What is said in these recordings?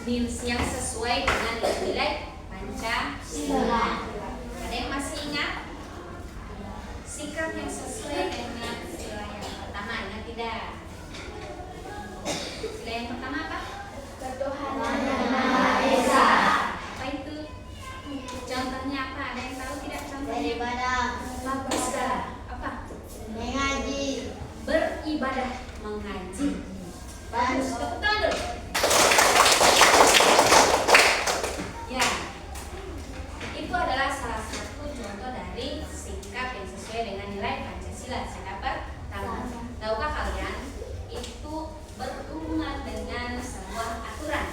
yang sesuai dengan nilai Pancasila. Ada yang masih ingat? Sikap yang sesuai dengan sila yang pertama, ingat tidak? Sila yang pertama apa? Ketuhanan yang Maha Esa. Apa itu? Contohnya apa? Ada yang tahu tidak contohnya? Beribadah, Bagus sekali. Apa? mengaji, Beribadah, mengaji. Bagus, tepuk tangan dulu. Ya, itu adalah salah satu contoh dari sikap yang sesuai dengan nilai Pancasila. Sikap pertama. Tahukah kalian itu berhubungan dengan sebuah aturan?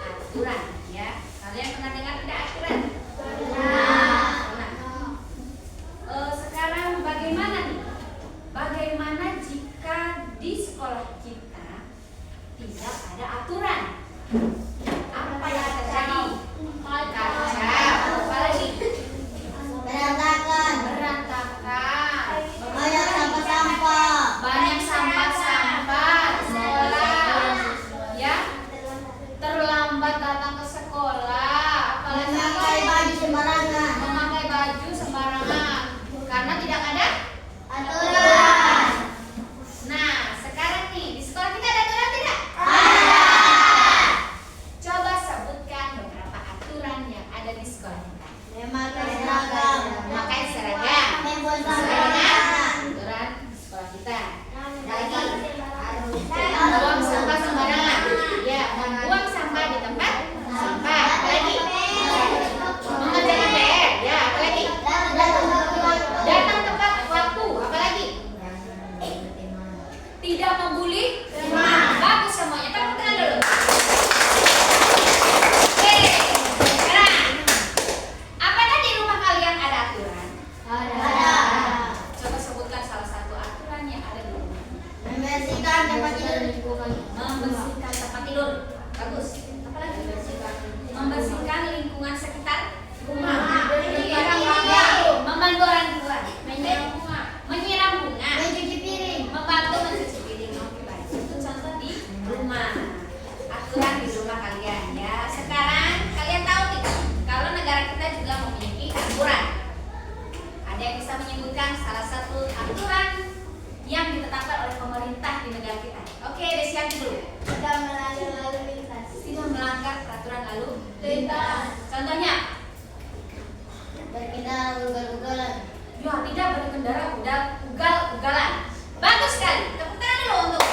Aturan, ya. Kalian pernah dengar tidak aturan? Pernah. Sekarang bagaimana nih? Bagaimana jika di sekolah kita tidak ada aturan? Apa yang terjadi? Kacau. Apa lagi? berantakan, Berantakan. banyak sampah-sampah, Banyak sampah-sampah di sekolah. Ya, terlambat datang ke sekolah. Apalagi memakai baju sembarangan, memakai baju sembarangan karena tidak ada aturan. Nah, sekarang nih di sekolah kita ada aturan tidak? Coba sebutkan beberapa aturan yang ada di sekolah kita. Memakai seragam, Memakai seragam. membuang Sesuai sampah, dengan aturan di sekolah kita. Lagi, membuang sampah sembarangan. Ya, membuang sampah di tempat sampah. Apalagi? Mengerjakan PR. Ya, apalagi? Datang tepat waktu. Apalagi? Tidak membuli teman. Bagus semuanya. Tepuk tangan dulu. Oke, sekarang apakah di rumah kalian ada aturan? ada, Coba sebutkan salah satu aturan yang ada di rumah. membersihkan tempat tidur, Membersihkan tempat tidur. Bagus. Apalagi? Membersihkan lingkungan sekitar rumah. Menyiram bunga. Membantu orang tua. Menyiram bunga. mencuci piring, Membantu mencuci piring. Oke, baik. Itu contoh di rumah. Aturan di rumah kalian ya. Sekarang kalian tahu tidak kalau negara kita juga memiliki aturan. Ada yang bisa menyebutkan salah satu aturan yang ditetapkan oleh pemerintah di negara kita? Oke, Desianti dulu. tidak melanggar lalu lintas, Tidak melanggar peraturan lalu lintas, Contohnya, berkendara ugal-ugalan, ya tidak berkendara ugal-ugalan. Bagus sekali. Tepuk tangan dulu untuk.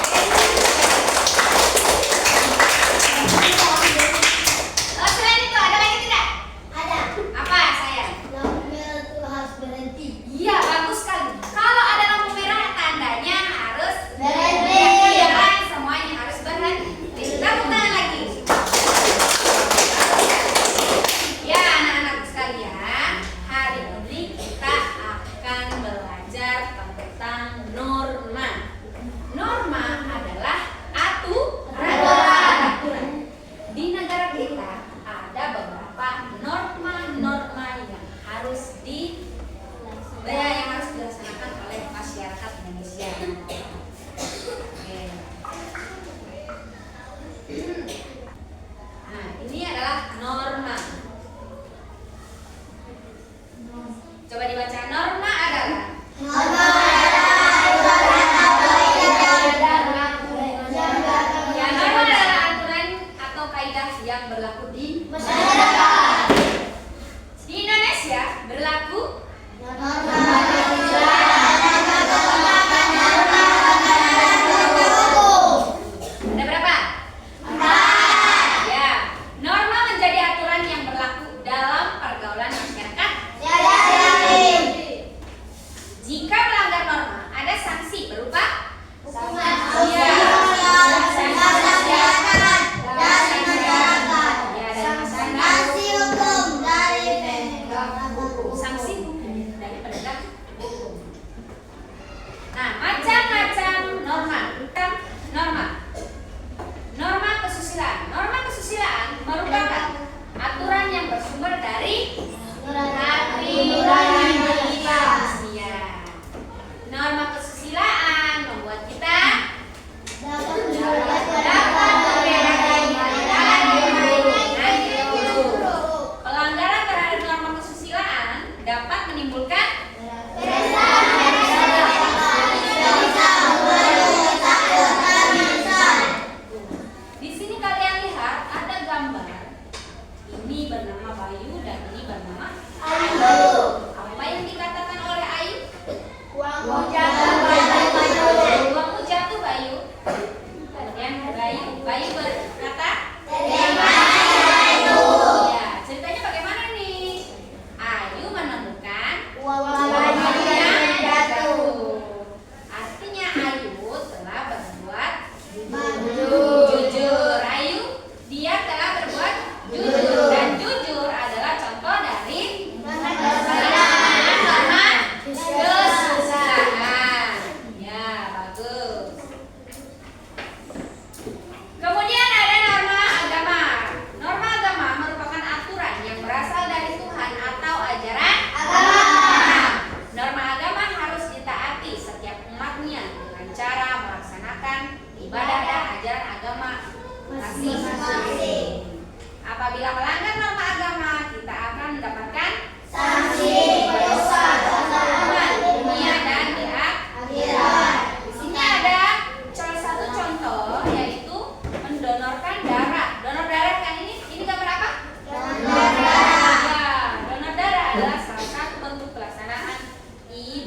Selain itu ada lagi tidak? ada, Apa sayang? lampu merah itu harus berhenti, Iya, bagus sekali. Kalau ada lampu merah tandanya harus berhenti. Iya, semuanya harus berhenti. Tepuk tangan lagi. Ya, anak-anak sekalian, hari ini kita akan belajar tentang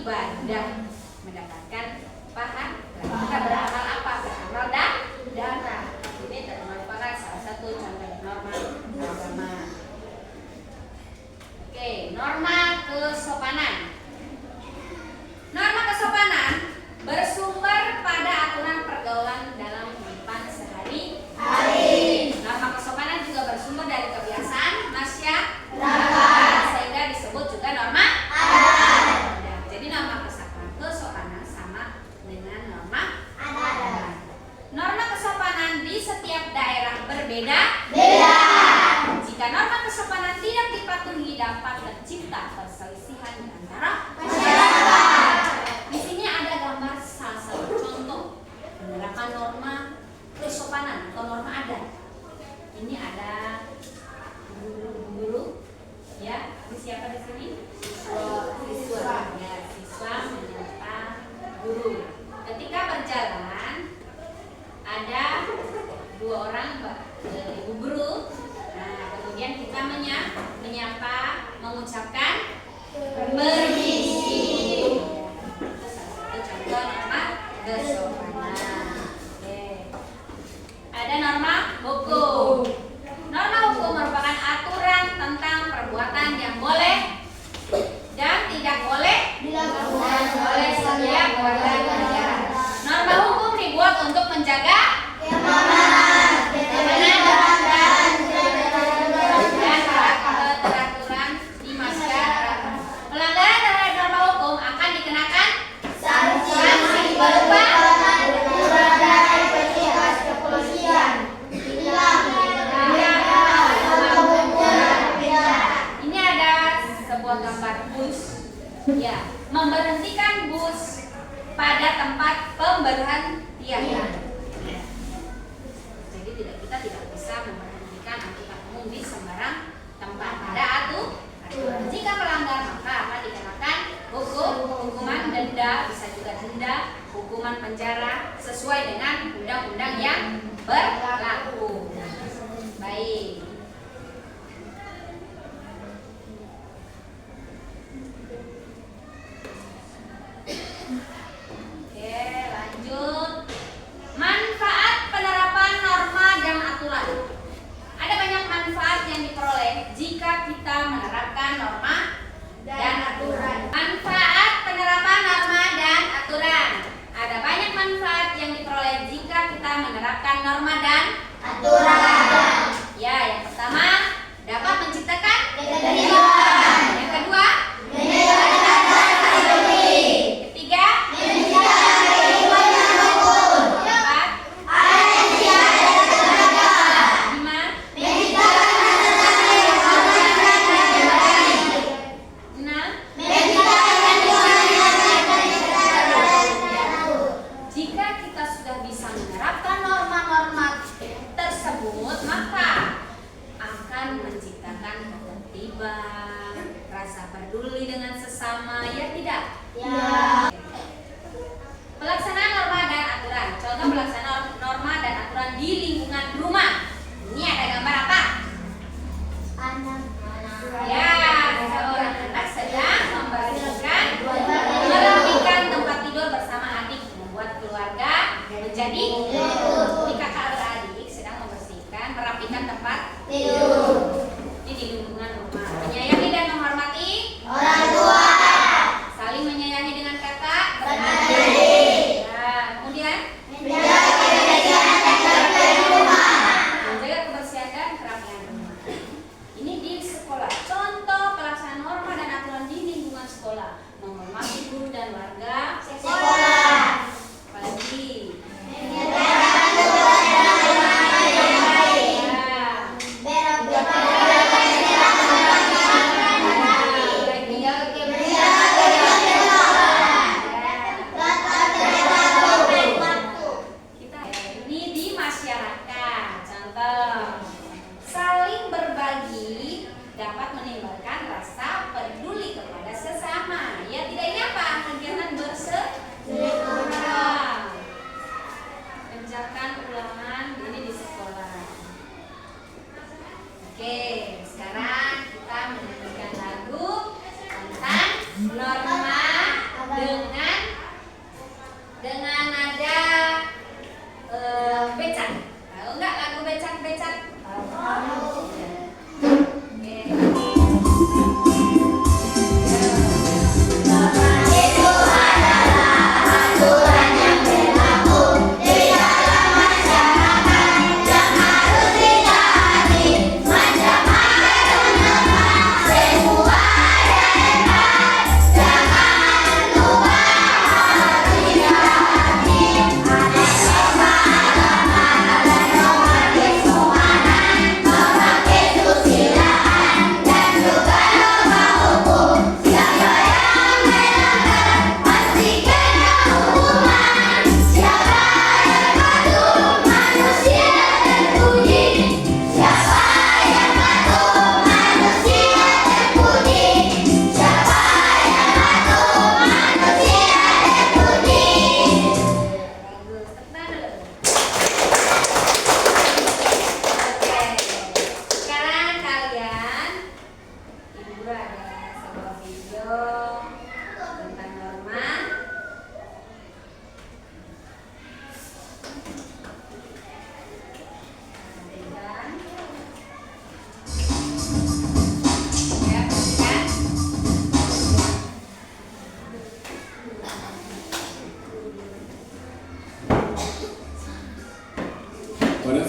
ibadah, mendapatkan pahala. Kita beramal apa? Beramal darah. Ini merupakan salah satu contoh norma agama. Oke, norma kesopanan. Norma kesopanan bersumber pada aturan pergaulan dalam kehidupan sehari-hari. Norma kesopanan juga bersumber dari kebiasaan masyarakat, sehingga disebut juga norma adat. Jadi norma kesopanan sama dengan norma adat. Norma kesopanan di setiap daerah berbeda-beda. Jika norma kesopanan tidak dipatuhi, dapat tercipta perselisihan di antara masyarakat. Di sini ada gambar salah satu contoh penerapan norma kesopanan atau norma adat. Ini ada guru, ya. Ini siapa di sini? Siswa. Ya, siswa menyapa guru. Ketika berjalan, ada dua orang ibu guru. Nah, kemudian kita menyapa, mengucapkan permisi. Itu salah satu contoh norma kesopanan. Oke. Ada norma hukum. Norma hukum merupakan aturan tentang perbuatan yang boleh dan tidak boleh dilakukan oleh setiap warga negara. Norma hukum dibuat untuk menjaga keamanan dan keteraturan di masyarakat. Pelanggaran terhadap norma hukum akan dikenakan sanksi berupa ini ada sebuah gambar bus, ya, memberhentikan bus pada tempat pemberhentian. Jadi kita tidak bisa memberhentikan angkutan umum di sembarang tempat. Ada aturan. Jika melanggar maka akan dikenakan hukuman denda, bisa juga denda, hukuman penjara sesuai dengan undang-undang yang berlaku. Baik. Oke, lanjut. Manfaat penerapan norma dan aturan. Ada banyak manfaat yang diperoleh jika kita menerapkan norma dan aturan. Manfaat penerapan norma dan aturan. Ada banyak manfaat yang diperoleh jika kita menerapkan norma dan aturan. Ya, yang pertama, dapat menciptakan ketertiban. Yang kedua, ketiga, jika kita sudah bisa menerapkan norma-norma tersebut, maka akan menciptakan ketertiban, rasa peduli dengan sesama, ya tidak? Ya. Pelaksanaan norma dan aturan. Contoh pelaksanaan norma dan aturan di lingkungan rumah. Ini ada gambar apa? Anak. Ya, seorang anak sedang membersihkan, merapikan tempat tidur bersama adik, membuat keluarga menjadi ini kakak beradik sedang membersihkan, merapikan tempat tidur. Ini di lingkungan rumah. Menyayangi dan menghormati orang tua. Saling menyayangi dengan kakak beradik. Ya, kemudian menjaga kebersihan dan kerapian rumah. Ini di sekolah. Contoh pelaksanaan norma dan aturan di lingkungan sekolah. Menghormati guru dan warga sekolah. Apalagi ini di masyarakat. Contoh, saling berbagi dapat menimbulkan rasa peduli kepada sesama. Ya, tidak, ini apa? Kegiatan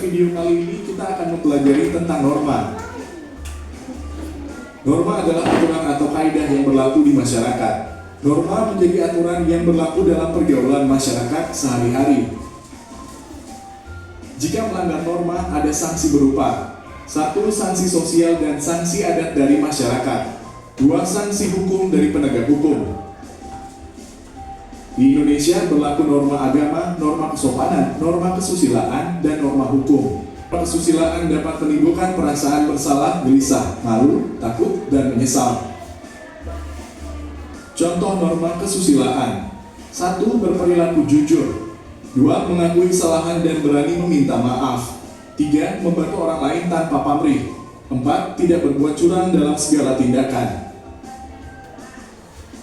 video kali ini kita akan mempelajari tentang norma. Norma adalah aturan atau kaidah yang berlaku di masyarakat. Norma menjadi aturan yang berlaku dalam pergaulan masyarakat sehari-hari. Jika melanggar norma, ada sanksi berupa 1. Sanksi sosial dan sanksi adat dari masyarakat. 2. Sanksi hukum dari penegak hukum. Di Indonesia berlaku norma agama, norma kesopanan, norma kesusilaan, dan norma hukum. Kesusilaan dapat menimbulkan perasaan bersalah, gelisah, malu, takut, dan menyesal. Contoh norma kesusilaan: 1. Berperilaku jujur. 2. Mengakui kesalahan dan berani meminta maaf. 3. Membantu orang lain tanpa pamrih. 4. Tidak berbuat curang dalam segala tindakan.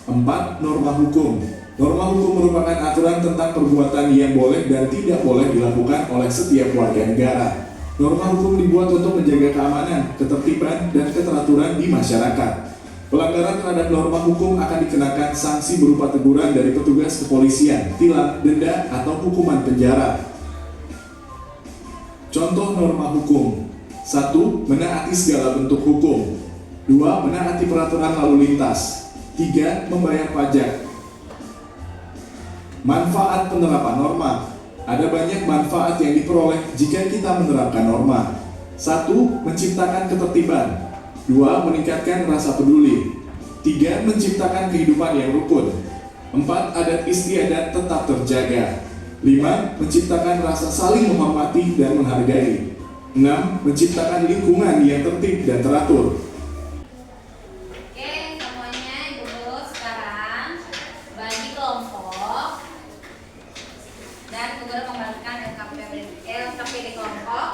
4. Norma hukum. Norma hukum merupakan aturan tentang perbuatan yang boleh dan tidak boleh dilakukan oleh setiap warga negara. Norma hukum dibuat untuk menjaga keamanan, ketertiban, dan keteraturan di masyarakat. Pelanggaran terhadap norma hukum akan dikenakan sanksi berupa teguran dari petugas kepolisian, tilang, denda, atau hukuman penjara. Contoh norma hukum: 1. Menaati segala bentuk hukum. 2. Menaati peraturan lalu lintas. 3. Membayar pajak. Manfaat penerapan norma. Ada banyak manfaat yang diperoleh jika kita menerapkan norma. 1. Menciptakan ketertiban. 2. Meningkatkan rasa peduli. 3. Menciptakan kehidupan yang rukun. 4. Adat istiadat tetap terjaga. 5. Menciptakan rasa saling menghormati dan menghargai. 6. Menciptakan lingkungan yang tertib dan teratur. Oke, semuanya Ibu Guru sekarang bagi kelompok dan Ibu Guru membagikan LKPD kelompok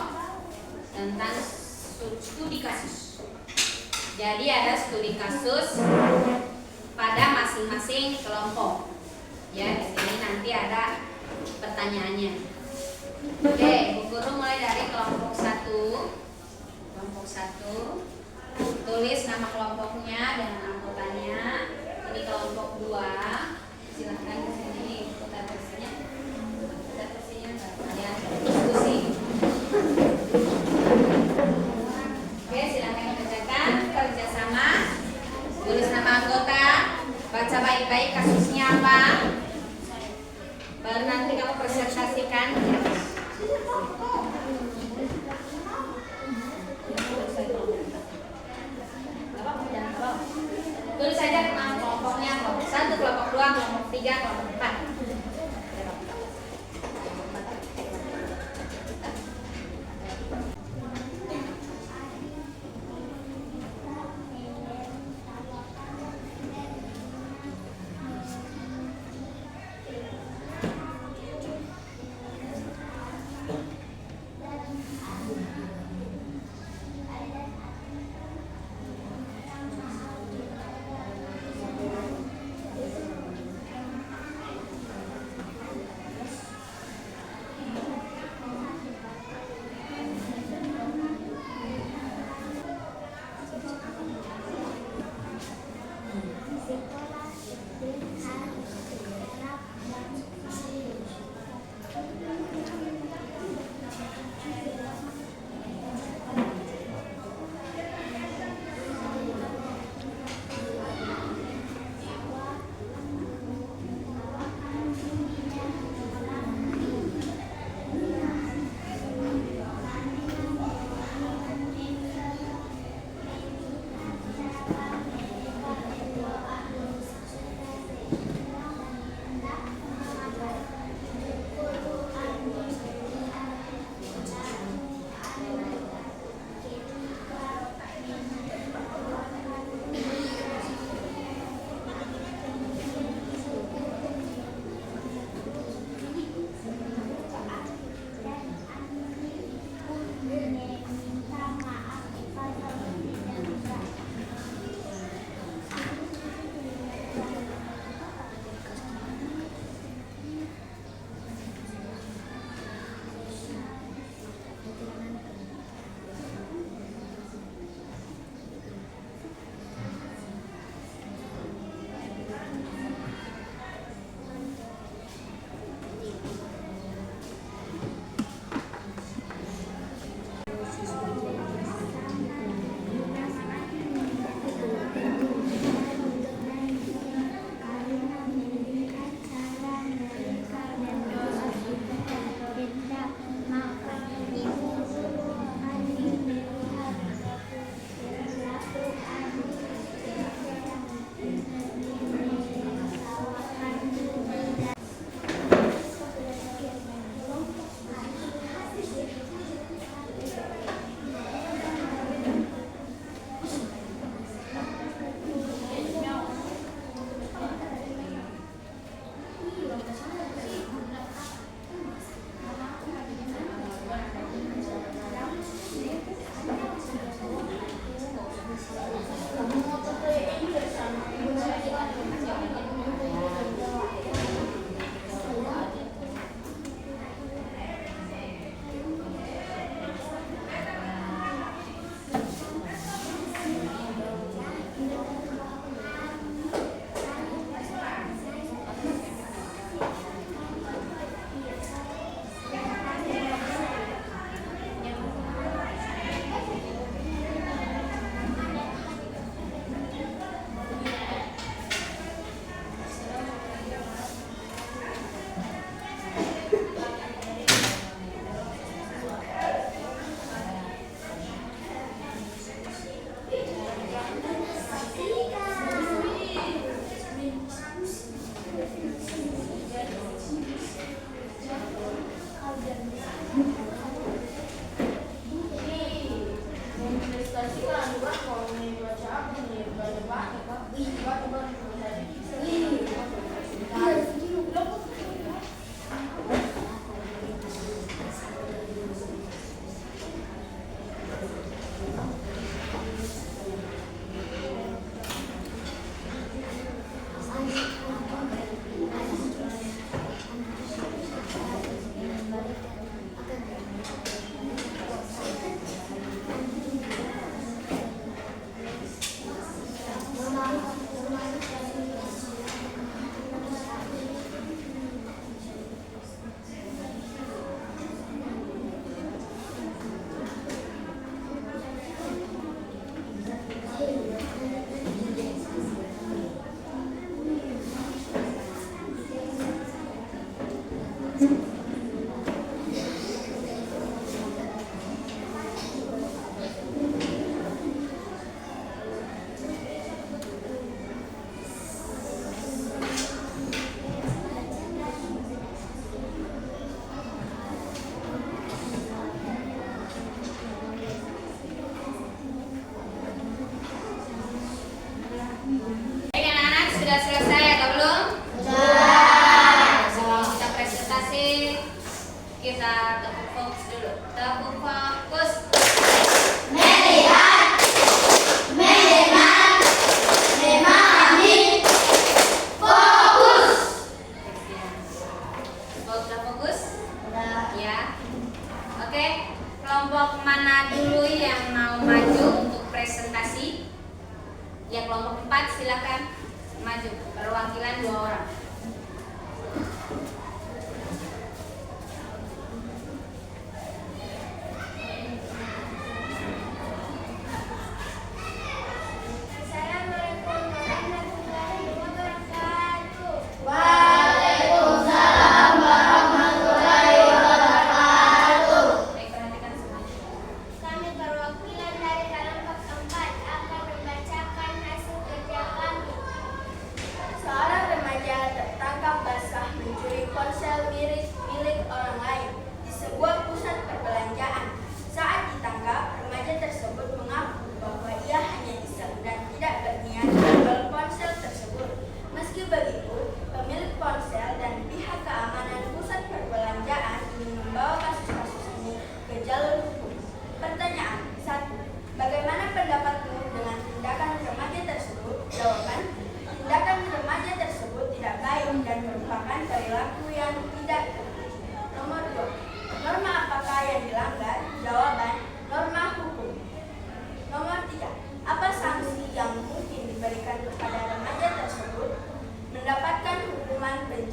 tentang studi kasus. Jadi ada studi kasus pada masing-masing kelompok. Ya, di sini nanti ada pertanyaannya. Oke, Bu Guru mulai dari kelompok 1. Kelompok 1, tulis nama kelompoknya dan anggotanya. Ini kelompok 2. Silahkan di sini putar kursinya. Putar kursinya, kalian diskusi. Oke, silahkan dikerjakan kerjasama. Tulis nama anggota, baca baik-baik kasusnya apa. Baru nanti kamu presentasikan. Tulis saja nama kelompoknya, kelompok 1, kelompok 2, kelompok 3, kelompok 4.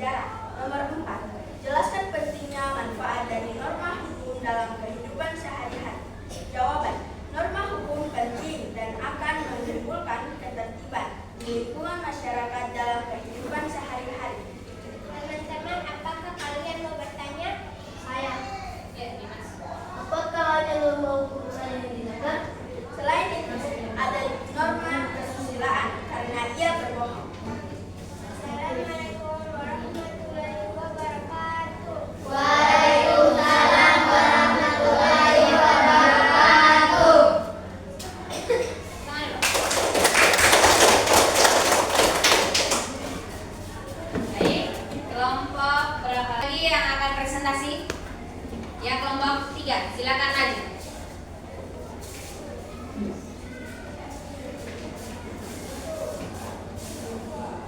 sejarah. Nomor 4. Jelaskan pentingnya manfaat dari norma hukum dalam kehidupan sehari-hari. Jawaban. Norma hukum penting dan akan menimbulkan ketertiban di lingkungan masyarakat dalam kehidupan sehari-hari. Teman-teman, apakah kalian mau bertanya? Saya. Ya, Dimas. Apakah ada norma hukum saya yang dilanggar? Selain itu, ada norma kesusilaan karena ia berbohong. Assalamualaikum warahmatullahi wabarakatuh. Waalaikumsalam warahmatullahi wabarakatuh. Tangan dulu. Baik, kelompok berapa lagi yang akan presentasi? Ya, kelompok 3, silakan maju.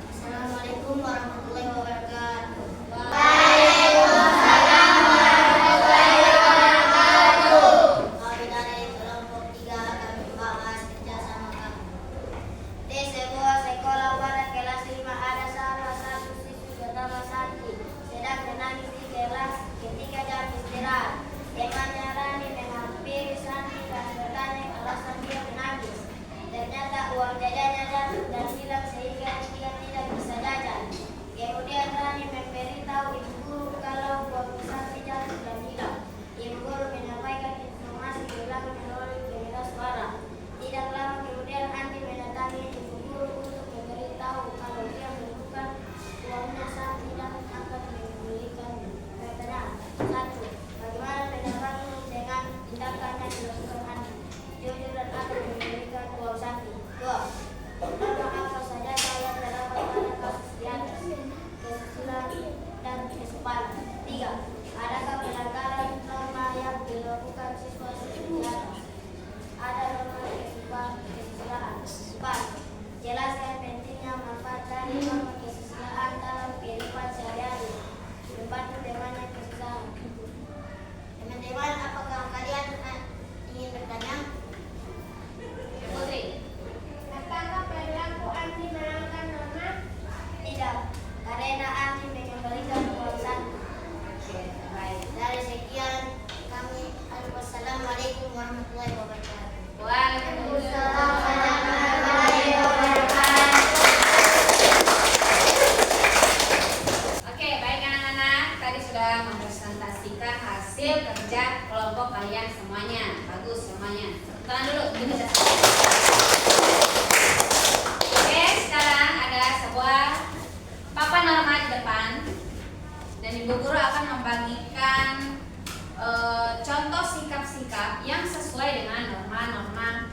Assalamualaikum warahmatullahi wabarakatuh. Kami dari kelompok 3 akan membahas kerjasama kami. Di sebuah sekolah pada kelas 5 ada salah satu siswi bernama Santi sedang menangis di kelas ketika jam istirahat. Temannya Rani menghampiri Santi dan bertanya alasan dia menangis. Ternyata uang jajannya jatuh dan hilang sehingga dia tidak bisa jajan. Kemudian Rani memberitahu ibu guru kalau uang Santi jatuh dan hilang. Ibu guru menyampaikan informasi hilang melalui pengeras suara. Tidak lama kemudian Andi mendatangi ibu guru untuk memberitahu kalau dia menemukan uangnya saat tidak akan membelikannya. Pertanyaan 1. Bagaimana pendapatmu dengan tindakan yang dilakukan Andi? Jujur dan adil memberikan uang Santi. 2. Norma apa saja yang terdapat pada kasus di atas? Kesusilaan dan kesopanan. 3. Adakah pelanggaran norma yang dilakukan siswa-siswi di atas? Ada norma kesusilaan. 4. Jelaskan pentingnya manfaat dari norma kesusilaan dalam kehidupan sehari-hari. Membantu temannya kesusahan. Teman-teman, apakah kalian ingin bertanya? Putri. Apakah perilaku Andi melanggar norma? Tidak, karena Andi mengembalikan uang Santi. Oke, baik. Dari sekian kami, wassalamualaikum warahmatullahi wabarakatuh. Waalaikumsalam. warahmatullahi wabarakatuh. Oke, baik anak-anak. Tadi sudah mempresentasikan hasil kerja kelompok kalian semuanya. Bagus semuanya. Tangan dulu. Kita Oke, sekarang ada sebuah papan norma di depan dan ibu guru akan membagikan contoh sikap-sikap yang sesuai dengan norma-norma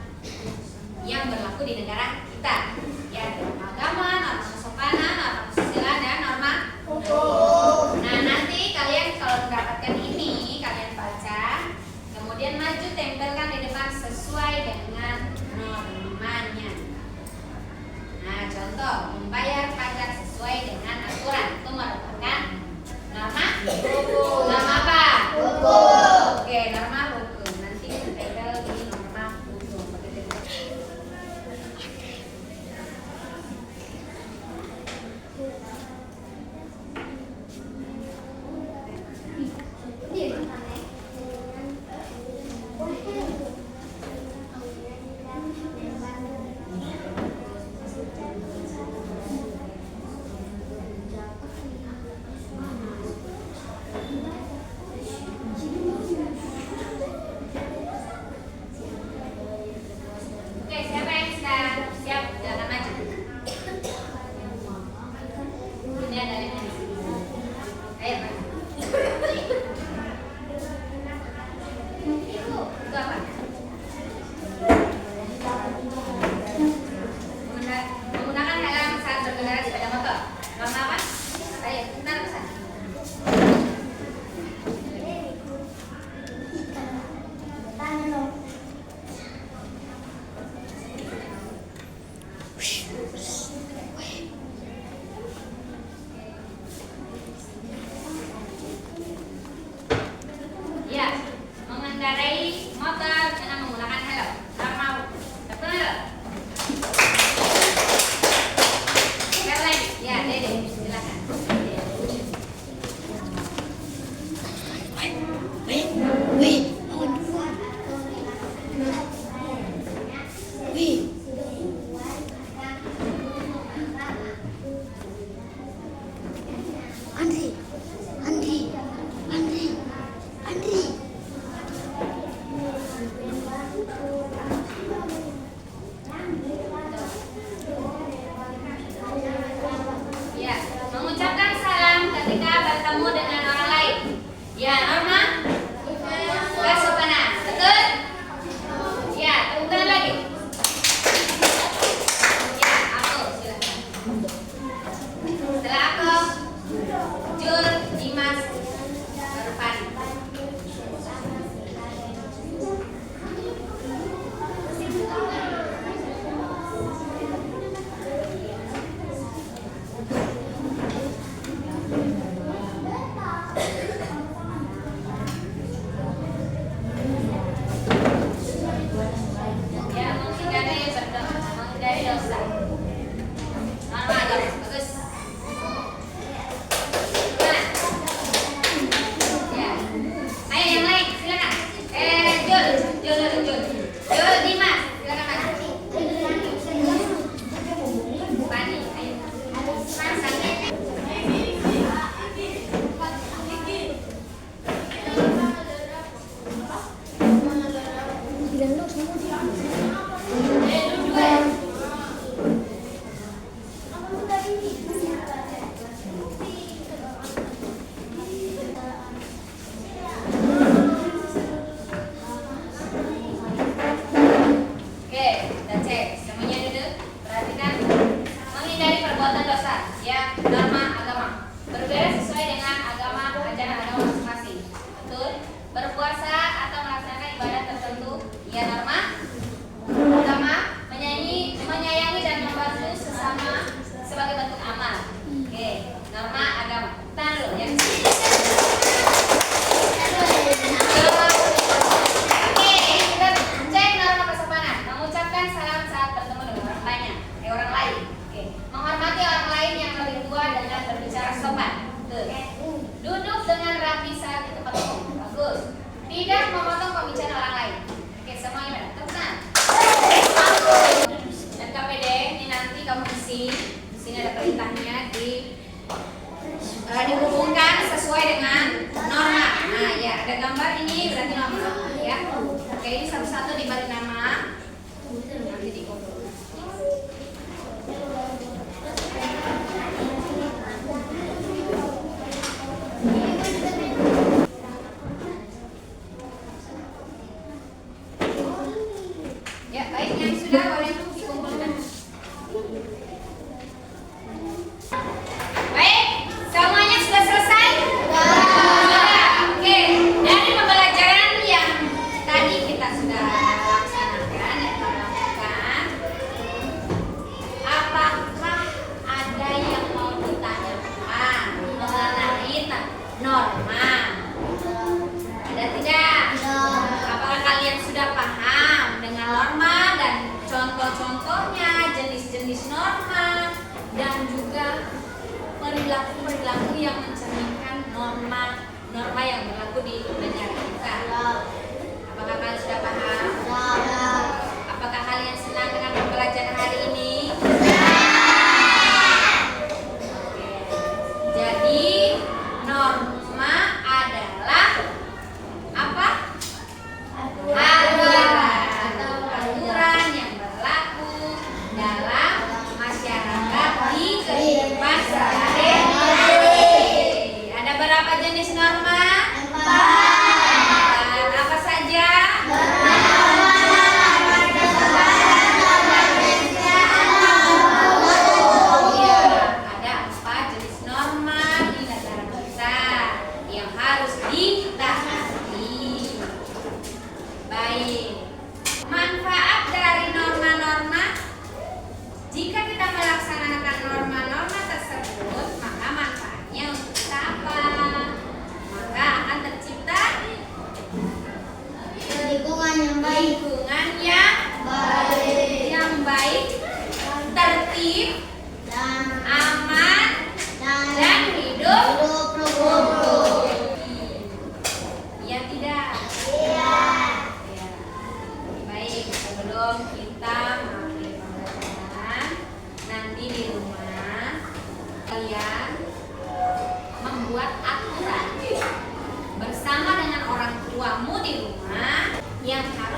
yang berlaku di negara kita. Ya, norma agama, norma kesopanan, norma kesusilaan, dan norma hukum. Nah, nanti kalian kalau mendapatkan ini, kalian baca, kemudian maju tempelkan di depan sesuai dengan normanya. Nah, contoh membayar pajak sesuai dengan aturan itu merupakan norma hukum. Norma apa? Hukum. Oke, norma hukum. Nanti tempel di norma hukum. Duduk dengan rapi saat di tempat umum. Bagus. Tidak memotong pembicaraan orang lain. Oke, semuanya pada tenang. Dan KPD ini nanti kamu isi. Di sini ada perintahnya dihubungkan sesuai dengan norma. Nah, ya ada gambar ini berarti norma ya. Oke, ini satu-satu diberi nama. Nanti dikompil. Ya, baik yang sudah boleh dikumpulkan. Baik, semuanya sudah selesai? Sudah. Oke, dari pembelajaran yang tadi kita sudah laksanakan dan melakukan, apakah ada yang mau ditanyakan mengenai norma? Ada tidak? Apakah kalian sudah paham dengan norma dan contoh-contohnya, jenis-jenis norma, dan juga perilaku-perilaku yang mencerminkan norma yang berlaku di negara kita? Apakah kalian sudah paham? Apakah kalian senang dengan pembelajaran hari ini? Oke. Jadi norma adalah apa? Aturan yang berlaku dalam masyarakat di kehidupan sehari-hari. Ada berapa jenis norma? 4. Apa saja? Iya, ada 4 jenis norma di negara kita yang harus ditaati. Baik. Manfaat dari norma-norma. Jika kita melaksanakan norma-norma tersebut, maka manfaatnya untuk kita apa? Maka akan tercipta Lingkungan yang baik. lingkungan yang baik, tertib, Dan aman, dan hidup rukun. Iya tidak? Iya. Ya. Baik, sebelum kita mengakhiri pembelajaran, nanti di rumah kalian membuat aturan bersama dengan orang tuamu di rumah yang harus